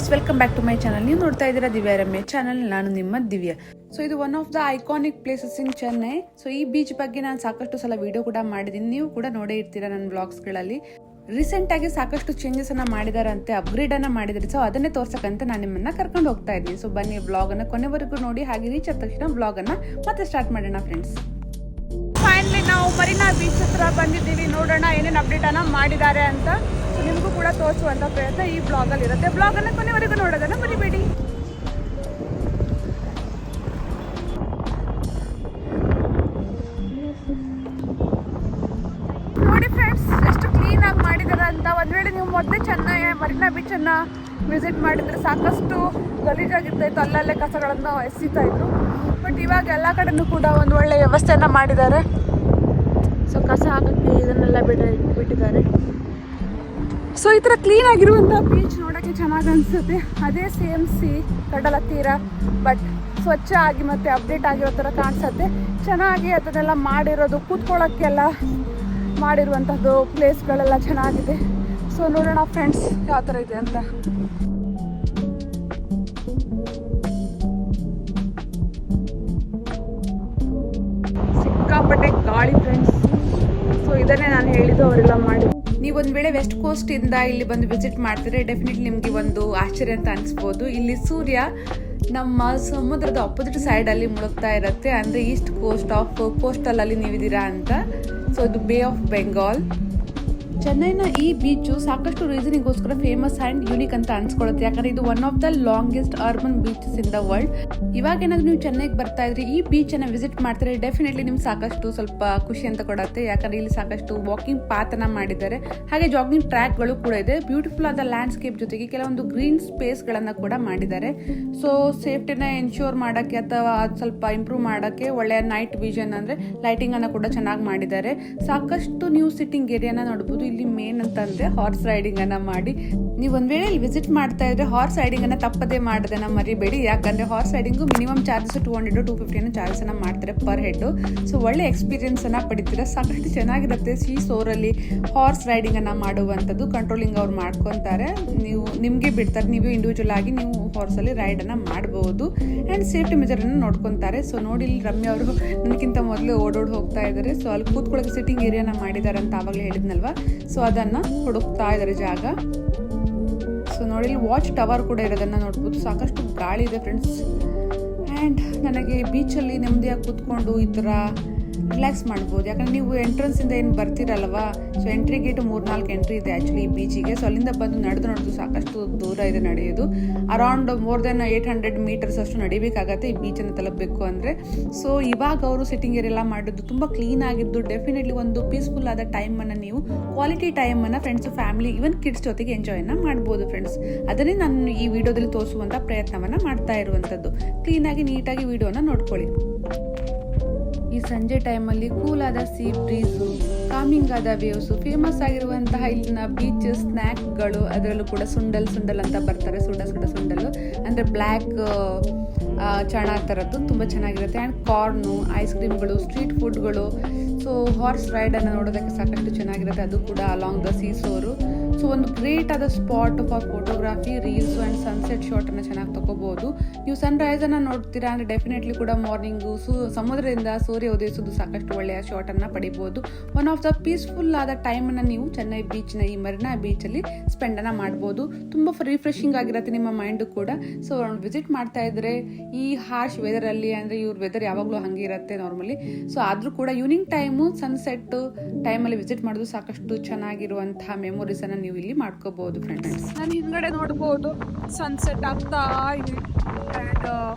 Friends, welcome back to my channel. ನೀವು ನೋಡ್ತಾ ಇದ್ದೀರಾ ದಿವ್ಯಾ ರಮ್ಯ ಚಾನಲ್. ನಾನು ನಿಮ್ಮ ದಿವ್ಯಾ. ಸೊ ಇದು one of the iconic places in Chennai. So ಈ ಬೀಚ್ ಬಗ್ಗೆ ನಾನು ಸಾಕಷ್ಟು ಸಲ ವಿಡಿಯೋ ಕೂಡ ಮಾಡಿದ್ದೀನಿ, ನೀವು ಕೂಡ ನೋಡೇ ಇರ್ತೀರಾ ನನ್ನ ಬ್ಲಾಗ್ಸ್ಗಳಲ್ಲಿ. ರೀಸೆಂಟ್ ಆಗಿ ಸಾಕಷ್ಟು ಚೇಂಜಸ್ ಅನ್ನ ಮಾಡಿದಾರಂತೆ, ಅಪ್ಗ್ರೇಡ್ ಅನ್ನ ಮಾಡಿದ್ದಾರೆ. ಸೊ ಅದನ್ನೇ ತೋರ್ಸಕ್ಕಂತ ನಾನು ನಿಮ್ಮನ್ನ ಕರ್ಕೊಂಡು ಹೋಗ್ತಾ ಇದ್ದೀನಿ. ಸೊ ಬನ್ನಿ, ಬ್ಲಾಗ್ ಅನ್ನ ಕೊನೆವರೆಗೂ ನೋಡಿ. ಹಾಗೆ ರೀಚ್ ಆದ ತಕ್ಷಣ ಬ್ಲಾಗ್ ಅನ್ನ ಮತ್ತೆ ಸ್ಟಾರ್ಟ್ ಮಾಡೋಣ ಫ್ರೆಂಡ್ಸ್. ಫೈನಲಿ ನಾವು ಮರೀನಾ ಬೀಚ್ ಹತ್ರ ಬಂದಿದ್ದೀವಿ. ನೋಡೋಣ ಏನೇನು ಅಪ್ಡೇಟ್ ಅನ್ನ ಮಾಡಿದ್ದಾರೆ ಅಂತ. ಸೊ ನಿಮಗೂ ಕೂಡ ತೋರಿಸುವಂತ ಪ್ರಯತ್ನ ಈ ಬ್ಲಾಗ್ ಅಲ್ಲಿ ಇರುತ್ತೆ. ಬ್ಲಾಗ್ ಅನ್ನ ಕೊನೆವರೆಗೂ ನೋಡೋದನ್ನ ಮರಿಬೇಡಿ. ನೋಡಿ ಫ್ರೆಂಡ್ಸ್, ಎಷ್ಟು ಕ್ಲೀನ್ ಆಗಿ ಮಾಡಿದ್ದಾರೆ ಅಂತ. ಒಂದ್ ವೇಳೆ ನೀವು ಮೊದಲೇ ಚೆನ್ನೈ ಮರೀನಾ ಬೀಚ್ ಅನ್ನ ವಿಸಿಟ್ ಮಾಡಿದ್ರೆ ಸಾಕಷ್ಟು ಗಲೀಜಾಗಿರ್ತಾಯಿತ್ತು, ಅಲ್ಲಲ್ಲೇ ಕಸಗಳನ್ನು ಎಸಿತಾ ಇದ್ರು. ಬಟ್ ಇವಾಗ ಎಲ್ಲ ಕಡೆನೂ ಕೂಡ ಒಂದು ಒಳ್ಳೆ ವ್ಯವಸ್ಥೆಯನ್ನ ಮಾಡಿದ್ದಾರೆ. ಸೊ ಕಸ ಹಾಕಕ್ಕೆ ಇದನ್ನೆಲ್ಲ ಬಿಟ್ಟಿದ್ದಾರೆ. ಸೊ ಈ ಥರ ಕ್ಲೀನ್ ಆಗಿರುವಂಥ ಬೀಚ್ ನೋಡೋಕ್ಕೆ ಚೆನ್ನಾಗಿ ಅನಿಸುತ್ತೆ. ಅದೇ ಸೇಮ್ ಕಡಲ ತೀರ, ಬಟ್ ಸ್ವಚ್ಛ ಆಗಿ ಮತ್ತೆ ಅಪ್ಡೇಟ್ ಆಗಿರೋ ಥರ ಕಾಣಿಸುತ್ತೆ. ಚೆನ್ನಾಗಿ ಅದನ್ನೆಲ್ಲ ಮಾಡಿರೋದು, ಕೂತ್ಕೊಳ್ಳೋಕ್ಕೆಲ್ಲ ಮಾಡಿರುವಂಥದ್ದು ಪ್ಲೇಸ್ಗಳೆಲ್ಲ ಚೆನ್ನಾಗಿದೆ. ಸೊ ನೋಡೋಣ ಫ್ರೆಂಡ್ಸ್ ಯಾವ ಥರ ಇದೆ ಅಂತ. ಸಿಕ್ಕಾಪಟ್ಟೆ ಗಾಳಿ ಫ್ರೆಂಡ್ಸ್. ಸೊ ಇದನ್ನೇ ನಾನು ಹೇಳಿದ್ದು, ಅವರೆಲ್ಲ ಮಾಡಿ. ನೀವು ಒಂದು ವೇಳೆ ವೆಸ್ಟ್ ಕೋಸ್ಟ್ ಇಂದ ಇಲ್ಲಿ ಬಂದು ವಿಸಿಟ್ ಮಾಡ್ತಿದ್ರೆ ಡೆಫಿನೆಟ್ಲಿ ನಿಮಗೆ ಒಂದು ಆಶ್ಚರ್ಯ ಅಂತ ಅನಿಸ್ಬೋದು. ಇಲ್ಲಿ ಸೂರ್ಯ ನಮ್ಮ ಸಮುದ್ರದ ಅಪೋಸಿಟ್ ಸೈಡ್ ಅಲ್ಲಿ ಮುಳುಗ್ತಾ ಇರುತ್ತೆ, ಅಂದ್ರೆ ಈಸ್ಟ್ ಕೋಸ್ಟಲ್ ಅಲ್ಲಿ ನೀವಿದ್ದೀರಾ ಅಂತ. ಸೊ ಇದು ಬೇ ಆಫ್ ಬೆಂಗಾಲ್. ಚೆನ್ನೈನ ಈ ಬೀಚು ಸಾಕಷ್ಟು ರೀಸನಿಗೋಸ್ಕರ ಫೇಮಸ್ ಆ್ಯಂಡ್ ಯೂನಿಕ್ ಅಂತ ಅನ್ಸ್ಕೊಳ್ಳುತ್ತೆ. ಯಾಕಂದ್ರೆ ಇದು one of the longest urban beaches in the world. ಇವಾಗ ಏನಾದ್ರು ನೀವು ಚೆನ್ನೈಗೆ ಬರ್ತಾ ಇದ್ರೆ ಈ ಬೀಚ್ ಅನ್ನ ವಿಸಿಟ್ ಮಾಡ್ತಾರೆ, ಡೆಫಿನೆಟ್ಲಿ ನಿಮ್ಗೆ ಸಾಕಷ್ಟು ಸ್ವಲ್ಪ ಖುಷಿ ಅಂತ ಕೊಡುತ್ತೆ. ಯಾಕಂದ್ರೆ ಇಲ್ಲಿ ಸಾಕಷ್ಟು ವಾಕಿಂಗ್ ಪಾತ್ ಅನ್ನ ಮಾಡಿದ್ದಾರೆ, ಹಾಗೆ ಜಾಗಿಂಗ್ ಟ್ರ್ಯಾಕ್ಗಳು ಕೂಡ ಇದೆ. ಬ್ಯೂಟಿಫುಲ್ ಆದ ಲ್ಯಾಂಡ್ಸ್ಕೇಪ್ ಜೊತೆಗೆ ಕೆಲವೊಂದು ಗ್ರೀನ್ ಸ್ಪೇಸ್ಗಳನ್ನ ಕೂಡ ಮಾಡಿದ್ದಾರೆ. ಸೊ ಸೇಫ್ಟಿನ ಎನ್ಶೋರ್ ಮಾಡೋಕ್ಕೆ ಅಥವಾ ಅದು ಸ್ವಲ್ಪ ಇಂಪ್ರೂವ್ ಮಾಡೋಕ್ಕೆ ಒಳ್ಳೆಯ ನೈಟ್ ವಿಷನ್ ಅಂದ್ರೆ ಲೈಟಿಂಗ್ ಅನ್ನ ಕೂಡ ಚೆನ್ನಾಗಿ ಮಾಡಿದ್ದಾರೆ. ಸಾಕಷ್ಟು ನೀವು ಸಿಟ್ಟಿಂಗ್ ಏರಿಯಾನ ನೋಡಬಹುದು. ಇಲ್ಲಿ ಮೇನ್ ಅಂತಂದ್ರೆ ಹಾರ್ಸ್ ರೈಡಿಂಗ್ ಅನ್ನ ಮಾಡಿ, ನೀವು ಒಂದ್ ವೇಳೆ ಇಲ್ಲಿ ವಿಸಿಟ್ ಮಾಡ್ತಾ ಇದ್ರೆ ಹಾರ್ಸ್ ರೈಡಿಂಗ್ ಅನ್ನ ತಪ್ಪದೇ ಮಾಡೋದನ್ನ ಮರಿಬೇಡಿ. ಯಾಕಂದ್ರೆ horse riding minimum charges 200-250 charges ಅನ್ನ ಮಾಡ್ತಾರೆ ಪರ್ ಹೆಡ್. ಸೊ ಒಳ್ಳೆ ಎಕ್ಸ್ಪೀರಿಯನ್ಸ್ ಅನ್ನ ಪಡಿತೀರಾ, ಸಾಕಷ್ಟು ಚೆನ್ನಾಗಿರುತ್ತೆ. ಸೋರಲ್ಲಿ ಹಾರ್ಸ್ ರೈಡಿಂಗ್ ಅನ್ನ ಮಾಡುವಂಥದ್ದು ಕಂಟ್ರೋಲಿಂಗ್ ಅವ್ರು ಮಾಡ್ಕೊಂತಾರೆ, ನಿಮ್ಗೆ ಬಿಡ್ತಾರೆ. ನೀವು ಇಂಡಿವಿಜುವಲ್ ಆಗಿ ನೀವು ಹಾರ್ಸ್ ಅಲ್ಲಿ ರೈಡ್ ಅನ್ನ ಮಾಡಬಹುದು ಅಂಡ್ ಸೇಫ್ಟಿ ಮೆಜರ್ ಅನ್ನ ನೋಡ್ಕೊಂತಾರೆ. ಸೊ ನೋಡಿ, ಇಲ್ಲಿ ರಮ್ಯ ಅವರು ನನಗಿಂತ ಮೊದಲು ಓಡೋಡ್ ಹೋಗ್ತಾ ಇದ್ದಾರೆ. ಸೊ ಅಲ್ಲಿ ಕೂತ್ಕೊಳ್ಳೋಕೆ ಸಿಟ್ಟಿಂಗ್ ಏರಿಯಾನ ಮಾಡಿದ್ದಾರೆ ಅಂತ ಆವಾಗಲೇ ಹೇಳಿದ್ನಲ್ವಾ. ಸೊ ಅದನ್ನ ಹುಡುಕ್ತಾ ಇದ್ದಾರೆ ಜಾಗ. ಸೊ ನೋಡಿ, ಇಲ್ಲಿ ವಾಚ್ ಟವರ್ ಕೂಡ ಇರೋದನ್ನ ನೋಡ್ಬೋದು. ಸಾಕಷ್ಟು ಗಾಳಿ ಇದೆ ಫ್ರೆಂಡ್ಸ್. ಆ್ಯಂಡ್ ನನಗೆ ಬೀಚಲ್ಲಿ ನೆಮ್ಮದಿಯಾಗಿ ಕೂತ್ಕೊಂಡು ಈ ಥರ ರಿಲ್ಯಾಕ್ಸ್ ಮಾಡ್ಬೋದು. ಯಾಕಂದ್ರೆ ನೀವು ಎಂಟ್ರೆನ್ಸ್ ಇಂದ ಏನು ಬರ್ತೀರಲ್ವಾ, ಸೊ ಎಂಟ್ರಿ ಗೇಟ್ 3-4 ಎಂಟ್ರಿ ಇದೆ ಆ್ಯಕ್ಚುಲಿ ಈ ಬೀಚಿಗೆ. ಸೊ ಅಲ್ಲಿಂದ ಬಂದು ನಡೆದು ಸಾಕಷ್ಟು ದೂರ ಇದೆ ನಡೆಯೋದು. ಅರೌಂಡ್ ಮೋರ್ ದೆನ್ 800 ಮೀಟರ್ಸ್ ಅಷ್ಟು ನಡಿಬೇಕಾಗತ್ತೆ ಈ ಬೀಚನ್ನು ತಲುಪಬೇಕು ಅಂದರೆ. ಸೊ ಇವಾಗ ಅವರು ಸಿಟ್ಟಿಂಗ್ ಏರಿಯಾ ಎಲ್ಲ ಮಾಡಿದ್ದು ತುಂಬ ಕ್ಲೀನ್ ಆಗಿದ್ದು, ಡೆಫಿನೆಟ್ಲಿ ಒಂದು ಪೀಸ್ಫುಲ್ ಆದ ಟೈಮನ್ನು ನೀವು ಕ್ವಾಲಿಟಿ ಟೈಮನ್ನು ಫ್ರೆಂಡ್ಸ್, ಫ್ಯಾಮಿಲಿ, ಈವನ್ ಕಿಡ್ಸ್ ಜೊತೆಗೆ ಎಂಜಾಯ್ನ ಮಾಡ್ಬೋದು ಫ್ರೆಂಡ್ಸ್. ಅದನ್ನೇ ನಾನು ಈ ವಿಡಿಯೋದಲ್ಲಿ ತೋರಿಸುವಂಥ ಪ್ರಯತ್ನವನ್ನು ಮಾಡ್ತಾ ಇರುವಂಥದ್ದು. ಕ್ಲೀನಾಗಿ ನೀಟಾಗಿ ವಿಡಿಯೋನ ನೋಡ್ಕೊಳ್ಳಿ. ಈ ಸಂಜೆ ಟೈಮಲ್ಲಿ ಕೂಲ್ ಆದ ಸೀ ಬ್ರೀಸು, ಕಾಮಿಂಗ್ ಆದ ವೇವ್ಸು, ಫೇಮಸ್ ಆಗಿರುವಂತಹ ಇಲ್ಲಿನ ಬೀಚ್ ಸ್ನ್ಯಾಕ್ಗಳು, ಅದರಲ್ಲೂ ಕೂಡ ಸುಂಡಲ್ ಅಂತ ಬರ್ತಾರೆ. ಸುಂಡಲು ಅಂದರೆ ಬ್ಲ್ಯಾಕ್ ಚಣ ಥರದ್ದು ತುಂಬ ಚೆನ್ನಾಗಿರುತ್ತೆ. ಆ್ಯಂಡ್ ಕಾರ್ನು, ಐಸ್ ಕ್ರೀಮ್ಗಳು, ಸ್ಟ್ರೀಟ್ ಫುಡ್ಗಳು. ಸೊ ಹಾರ್ಸ್ ರೈಡನ್ನು ನೋಡೋದಕ್ಕೆ ಸಾಕಷ್ಟು ಚೆನ್ನಾಗಿರುತ್ತೆ, ಅದು ಕೂಡ ಅಲಾಂಗ್ ದ ಸೀಸೋರು. ಸೊ ಒಂದು ಗ್ರೇಟ್ ಆದ spot for photography, reels and sunset ಶಾಟನ್ನು ಚೆನ್ನಾಗಿ ತಗೋಬಹುದು. ನೀವು ಸನ್ರೈಸನ್ನು ನೋಡ್ತೀರಾ ಅಂದರೆ ಡೆಫಿನೆಟ್ಲಿ ಕೂಡ ಮಾರ್ನಿಂಗು ಸಮುದ್ರದಿಂದ ಸೂರ್ಯ ಉದಯಿಸೋದು ಸಾಕಷ್ಟು ಒಳ್ಳೆಯ ಶಾಟನ್ನು ಪಡಿಬೋದು. ಒನ್ ಆಫ್ ದ ಪೀಸ್ಫುಲ್ ಆದ ಟೈಮನ್ನು ನೀವು ಚೆನ್ನೈ ಬೀಚ್ನ ಈ ಮರೀನಾ ಬೀಚಲ್ಲಿ ಸ್ಪೆಂಡನ್ನು ಮಾಡ್ಬೋದು. ತುಂಬ ರಿಫ್ರೆಶಿಂಗ್ ಆಗಿರುತ್ತೆ ನಿಮ್ಮ ಮೈಂಡು ಕೂಡ. ಸೊ ವಿಸಿಟ್ ಮಾಡ್ತಾ ಇದ್ರೆ ಈ ಹಾರ್ಶ್ ವೆದರಲ್ಲಿ, ಅಂದರೆ ಇವ್ರ ವೆದರ್ ಯಾವಾಗಲೂ ಹಾಗೆ ಇರುತ್ತೆ ನಾರ್ಮಲಿ. ಸೊ ಆದರೂ ಕೂಡ ಈವ್ನಿಂಗ್ ಟೈಮು ಸನ್ಸೆಟ್ ಟೈಮಲ್ಲಿ ವಿಸಿಟ್ ಮಾಡೋದು ಸಾಕಷ್ಟು ಚೆನ್ನಾಗಿರುವಂತಹ ಮೆಮೊರೀಸನ್ನು ನೀವು ಇಲ್ಲಿ ಮಾಡ್ಕೋಬಹುದು ಫ್ರೆಂಡ್ಸ್. ನಾನು ಹಿಂದ್ಗಡೆ ನೋಡ್ಬೋದು ಸನ್ಸೆಟ್ ಆಗ್ತಾ ಇದೆ. ಆ್ಯಂಡ್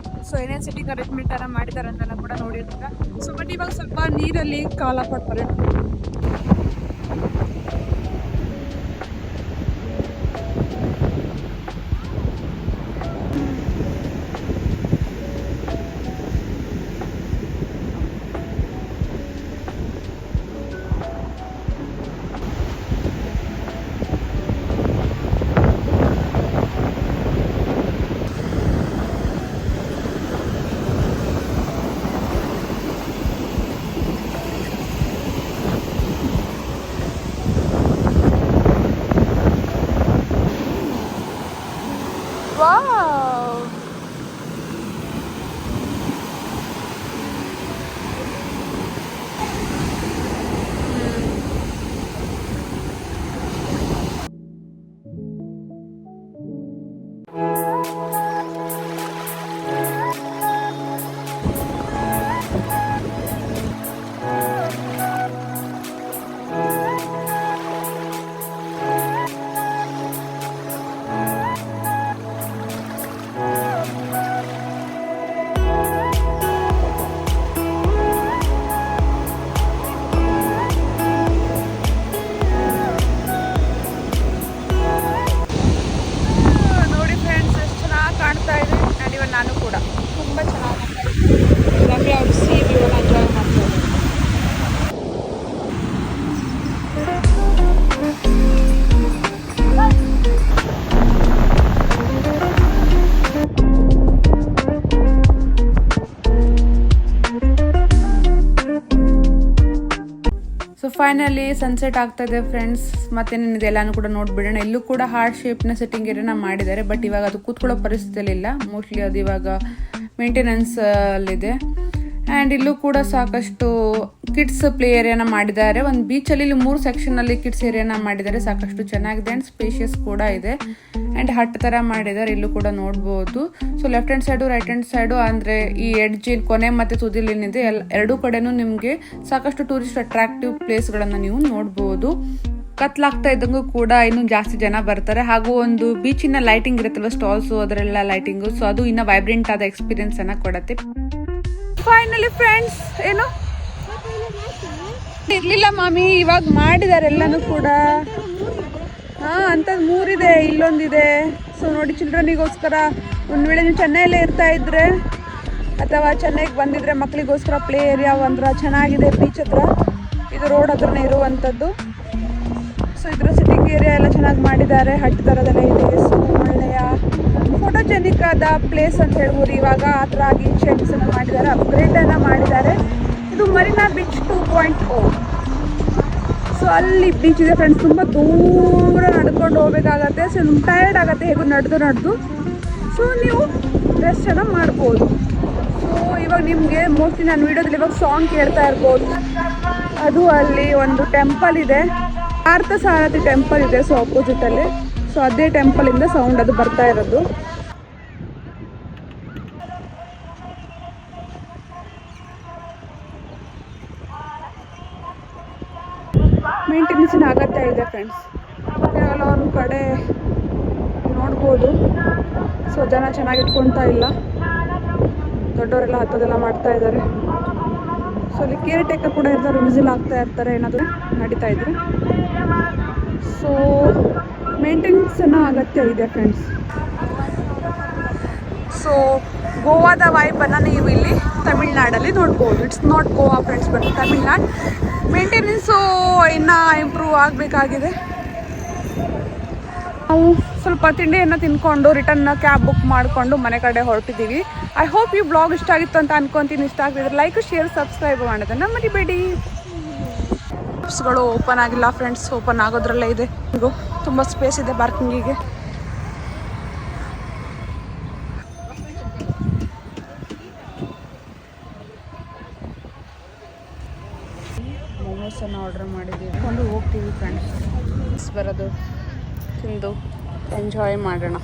ಸೊ ಏನೇನು ಸಿಟ್ಟಿಂಗ್ ಅರೇಂಜ್ಮೆಂಟ್ ಅನ್ನ ಮಾಡಿದ್ದಾರೆ ಅಂತೆಲ್ಲ ಕೂಡ ನೋಡಿರ್ತಾರೆ. ಸೊ ಬಟ್ ಇವಾಗ ಸ್ವಲ್ಪ ನೀರಲ್ಲಿ ಕಾಲ ಕೊಡ್ತಾರೆ. ಫೈನಲಿ ಸನ್ಸೆಟ್ ಆಗ್ತಾ ಇದೆ ಫ್ರೆಂಡ್ಸ್. ಮತ್ತೇನಿದೆ ಎಲ್ಲಾನು ಕೂಡ ನೋಡ್ಬಿಡೋಣ. ಇಲ್ಲೂ ಕೂಡ ಹಾರ್ಟ್ ಶೇಪ್ನ ಸೆಟ್ಟಿಂಗ್ ಏರಿಯಾನ ಮಾಡಿದ್ದಾರೆ, ಬಟ್ ಇವಾಗ ಅದು ಕೂತ್ಕೊಳ್ಳೋ ಪರಿಸ್ಥಿತಿಯಲ್ಲಿ ಇಲ್ಲ. ಮೋಸ್ಟ್ಲಿ ಅದು ಇವಾಗ ಮೇಂಟೆನೆನ್ಸ್ ಅಲ್ಲಿದೆ. ಆ್ಯಂಡ್ ಇಲ್ಲೂ ಕೂಡ ಸಾಕಷ್ಟು ಕಿಡ್ಸ್ ಪ್ಲೇ ಏರಿಯಾನ ಮಾಡಿದ್ದಾರೆ. ಒಂದು ಬೀಚಲ್ಲಿ ಇಲ್ಲಿ 3 ಸೆಕ್ಷನಲ್ಲಿ ಕಿಡ್ಸ್ ಏರಿಯಾನ ಮಾಡಿದ್ದಾರೆ. ಸಾಕಷ್ಟು ಚೆನ್ನಾಗಿದೆ ಆ್ಯಂಡ್ ಸ್ಪೇಷಿಯಸ್ ಕೂಡ ಇದೆ. ಆ್ಯಂಡ್ ಹಟ್ ಥರ ಮಾಡಿದ್ದಾರೆ, ಇಲ್ಲೂ ಕೂಡ ನೋಡ್ಬೋದು. So left hand side right hand side ಅಂದರೆ ಈ ಎಡ್ಜ್ ಕೊನೆ ಮತ್ತು ತುದಿಲಿ ಏನಿದೆ ಎರಡೂ ಕಡೆನೂ ನಿಮಗೆ ಸಾಕಷ್ಟು ಟೂರಿಸ್ಟ್ ಅಟ್ರಾಕ್ಟಿವ್ ಪ್ಲೇಸ್ಗಳನ್ನು ನೀವು ನೋಡ್ಬೋದು. ಕತ್ಲಾಗ್ತಾ ಇದ್ದಂಗೂ ಕೂಡ ಇನ್ನೂ ಜಾಸ್ತಿ ಜನ ಬರ್ತಾರೆ. ಹಾಗೂ ಒಂದು ಬೀಚಿನ ಲೈಟಿಂಗ್ ಇರುತ್ತಲ್ವ, ಸ್ಟಾಲ್ಸು ಅದರೆಲ್ಲ ಲೈಟಿಂಗು, ಸೊ ಅದು ಇನ್ನೂ ವೈಬ್ರೆಂಟ್ ಆದ ಎಕ್ಸ್ಪೀರಿಯನ್ಸ್ ಅನ್ನ ಕೊಡುತ್ತೆ. ಫೈನಲಿ ಫ್ರೆಂಡ್ಸ್, ಏನು ಇರ್ಲಿಲ್ಲ ಮಾಮಿ, ಇವಾಗ ಮಾಡಿದ್ದಾರೆ ಎಲ್ಲಾನು ಕೂಡ. ಅಂಥದ್ದು 3 ಇದೆ, ಇಲ್ಲೊಂದಿದೆ. ಸೊ ನೋಡಿ, ಚಿಲ್ಡ್ರನಿಗೋಸ್ಕರ ಒಂದು ವೇಳೆ ನೀವು ಚೆನ್ನೈಯಲ್ಲೇ ಇರ್ತಾ ಇದ್ರೆ ಅಥವಾ ಚೆನ್ನೈಗೆ ಬಂದಿದ್ರೆ ಮಕ್ಕಳಿಗೋಸ್ಕರ ಪ್ಲೇ ಏರಿಯಾ ಒಂಥರ ಚೆನ್ನಾಗಿದೆ. ಬೀಚ್ ಹತ್ರ, ಇದು ರೋಡ್ ಹತ್ರನೇ ಇರುವಂಥದ್ದು. ಸೊ ಇದರ ಸಿಟ್ಟಿಂಗ್ ಏರಿಯಾ ಎಲ್ಲ ಚೆನ್ನಾಗಿ ಮಾಡಿದ್ದಾರೆ, ಹಟ್ ಥರದೆಲ್ಲ ಇದೆ. ಸೊ ಒಳ್ಳೆಯ ಫೋಟೋಜೆನಿಕ್ ಆದ ಪ್ಲೇಸ್ ಅಂತ ಹೇಳ್ಬೋದು. ಇವಾಗ ಆ ಥರ ಆಗಿ ಶೇಡ್ಸನ್ನು ಮಾಡಿದ್ದಾರೆ, ಅಪ್ಗ್ರೇಡನ್ನು ಮಾಡಿದ್ದಾರೆ. ಇದು ಮರೀನಾ ಬೀಚ್ 2.0. ಸೊ ಅಲ್ಲಿ ಬೀಚ್ ಇದೆ ಫ್ರೆಂಡ್ಸ್, ತುಂಬ ದೂರ ನಡ್ಕೊಂಡು ಹೋಗ್ಬೇಕಾಗತ್ತೆ. ಸೊ ಟಯರ್ಡ್ ಆಗುತ್ತೆ ಹೇಗೂ ನಡೆದು. ಸೊ ನೀವು ರೆಸ್ಟನ್ನು ಮಾಡ್ಬೋದು. ಸೊ ಇವಾಗ ನಿಮಗೆ ಮೋಸ್ಟ್ಲಿ ನಾನು ವೀಡಿಯೋದಲ್ಲಿ ಇವಾಗ ಸಾಂಗ್ ಕೇಳ್ತಾ ಇರ್ಬೋದು. ಅದು ಅಲ್ಲಿ ಒಂದು ಟೆಂಪಲ್ ಇದೆ, ಪಾರ್ಥಸಾರಥಿ ಟೆಂಪಲ್ ಇದೆ. ಸೊ ಅಪೋಸಿಟಲ್ಲಿ, ಸೊ ಅದೇ ಟೆಂಪಲಿಂದ ಸೌಂಡ್ ಅದು ಬರ್ತಾ ಇರೋದು. ಮೇಂಟೆನೆನ್ಸಿನ ಅಗತ್ಯ ಇದೆ ಫ್ರೆಂಡ್ಸ್. ಕೆಲವೊಂದು ಕಡೆ ನೋಡ್ಬೋದು, ಸೊ ಜನ ಚೆನ್ನಾಗಿ ಇಟ್ಕೊಳ್ತಾ ಇಲ್ಲ, ದೊಡ್ಡವರೆಲ್ಲ ಹತ್ತೋದೆಲ್ಲ ಮಾಡ್ತಾ ಇದ್ದಾರೆ. ಸೊ ಅಲ್ಲಿ ಕೇರ್ ಟೇಕರ್ ಕೂಡ ಇರ್ತಾರೆ, ವಿಸಿಲ್ ಆಗ್ತಾ ಇರ್ತಾರೆ ಏನಾದರೂ ನಡೀತಾ ಇದ್ರೆ. ಸೊ ಮೇಂಟೆನೆನ್ಸಿನ ಅಗತ್ಯ ಇದೆ ಫ್ರೆಂಡ್ಸ್. ಸೊ ಗೋವಾದ ವೈಬನ್ನು ನೀವು ಇಲ್ಲಿ ತಮಿಳ್ನಾಡಲ್ಲಿ ನೋಡ್ಬೋದು. It's not Goa friends, but Tamil Nadu. Maintenance ಇನ್ನೂ ಇಂಪ್ರೂವ್ ಆಗಬೇಕಾಗಿದೆ. ನಾವು ಸ್ವಲ್ಪ ತಿಂಡಿಯನ್ನು ತಿನ್ಕೊಂಡು ರಿಟರ್ನ್ ಕ್ಯಾಬ್ ಬುಕ್ ಮಾಡಿಕೊಂಡು ಮನೆ ಕಡೆ ಹೊರಟಿದ್ದೀವಿ. ಐ ಹೋಪ್ ಈ ಬ್ಲಾಗ್ ಇಷ್ಟ ಆಗಿತ್ತು ಅಂತ ಅನ್ಕೊತೀನಿ. ಇಷ್ಟ ಆಗಿದ್ರೆ ಲೈಕ್, ಶೇರ್, ಸಬ್ಸ್ಕ್ರೈಬ್ ಮಾಡೋದನ್ನು ಮರಿಬೇಡಿ. ಗಳು ಓಪನ್ ಆಗಿಲ್ಲ ಫ್ರೆಂಡ್ಸ್, ಓಪನ್ ಆಗೋದ್ರಲ್ಲೇ ಇದೆ. ಇದು ತುಂಬ ಸ್ಪೇಸ್ ಇದೆ ಪಾರ್ಕಿಂಗಿಗೆ. ಮೋಮೋಸನ್ನು ಆರ್ಡರ್ ಮಾಡಿದ್ದೀವಿ, ಕೊಂಡು ಹೋಗ್ತೀವಿ ಫ್ರೆಂಡ್ಸ್. ಬರೋದು ತಿಂದು ಎಂಜಾಯ್ ಮಾಡೋಣ.